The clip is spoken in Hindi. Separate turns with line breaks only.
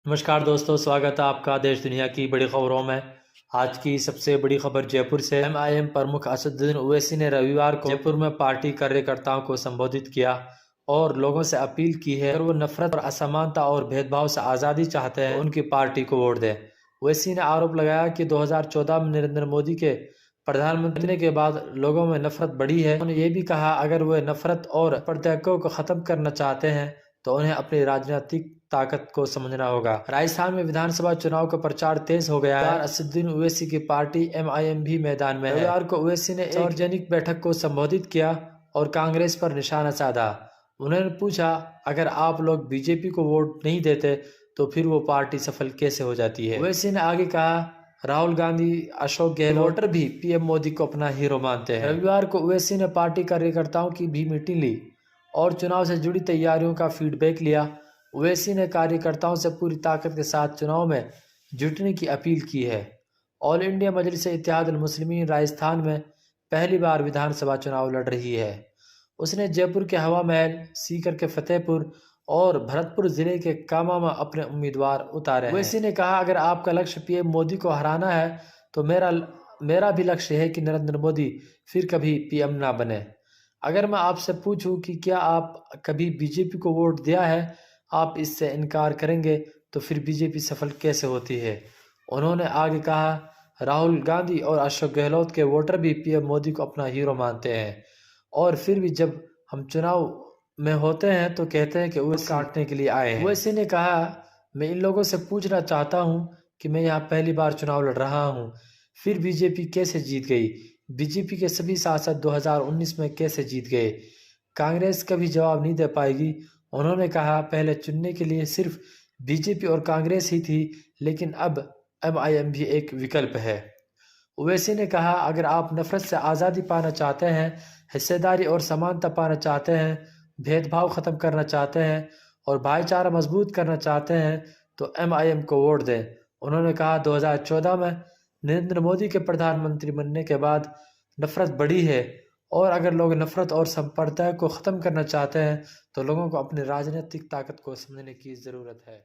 नमस्कार दोस्तों, स्वागत है आपका देश दुनिया की बड़ी खबरों में। आज की सबसे बड़ी खबर जयपुर से। एमआईएम प्रमुख असदुद्दीन ओवैसी ने रविवार को जयपुर में पार्टी कार्यकर्ताओं को संबोधित किया और लोगों से अपील की है अगर वो नफरत और असमानता और भेदभाव से आज़ादी चाहते हैं तो उनकी पार्टी को वोट दें। ओवैसी ने आरोप लगाया कि 2014 में नरेंद्र मोदी के प्रधानमंत्री बनने के बाद लोगों में नफरत बढ़ी है। उन्होंने ये भी कहा अगर वे नफरत और प्रत्ययों को खत्म करना चाहते हैं तो उन्हें अपनी राजनीतिक ताकत को समझना होगा। राजस्थान में विधानसभा चुनाव का प्रचार तेज हो गया है। असदुद्दीन ओवैसी की पार्टी एमआईएम भी मैदान में है। रविवार को ओवैसी ने एक सार्वजनिक बैठक को संबोधित किया और कांग्रेस पर निशाना साधा। उन्होंने पूछा अगर आप लोग बीजेपी को वोट नहीं देते तो फिर वो पार्टी सफल कैसे हो जाती है। ओवैसी ने आगे कहा राहुल गांधी, अशोक गहलोत भी पीएम मोदी को अपना हीरो मानते हैं। रविवार को ओवैसी ने पार्टी कार्यकर्ताओं की भी मीटिंग ली और चुनाव से जुड़ी तैयारियों का फीडबैक लिया। ओवैसी ने कार्यकर्ताओं से पूरी ताकत के साथ चुनाव में जुटने की अपील की है। ऑल इंडिया मजलिस-ए-इत्तेहादुल मुस्लिमीन राजस्थान में पहली बार विधानसभा चुनाव लड़ रही है। उसने जयपुर के हवा महल, सीकर के फतेहपुर और भरतपुर जिले के कामा में अपने उम्मीदवार उतारे हैं। ओवैसी ने कहा अगर आपका लक्ष्य पीएम मोदी को हराना है तो मेरा भी लक्ष्य है कि नरेंद्र मोदी फिर कभी पीएम ना बने। अगर मैं आपसे पूछूं कि क्या आप कभी बीजेपी को वोट दिया है, आप इससे इनकार करेंगे तो फिर बीजेपी सफल कैसे होती है। उन्होंने आगे कहा राहुल गांधी और अशोक गहलोत के वोटर भी पीएम मोदी को अपना हीरो मानते हैं और फिर भी जब हम चुनाव में होते हैं तो कहते हैं कि वो काटने के लिए आए हैं। ओवैसी ने कहा मैं इन लोगों से पूछना चाहता हूं कि मैं यहाँ पहली बार चुनाव लड़ रहा हूं, फिर बीजेपी कैसे जीत गई। बीजेपी के सभी सांसद 2019 में कैसे जीत गए। कांग्रेस कभी जवाब नहीं दे पाएगी। उन्होंने कहा पहले चुनने के लिए सिर्फ बीजेपी और कांग्रेस ही थी, लेकिन अब एमआईएम भी एक विकल्प है। ओवैसी ने कहा अगर आप नफरत से आज़ादी पाना चाहते हैं, हिस्सेदारी और समानता पाना चाहते हैं, भेदभाव खत्म करना चाहते हैं और भाईचारा मजबूत करना चाहते हैं तो एमआईएम को वोट दें। उन्होंने कहा 2014 में नरेंद्र मोदी के प्रधानमंत्री बनने के बाद नफरत बढ़ी है और अगर लोग नफरत और संप्रदाय को ख़त्म करना चाहते हैं तो लोगों को अपनी राजनीतिक ताकत को समझने की ज़रूरत है।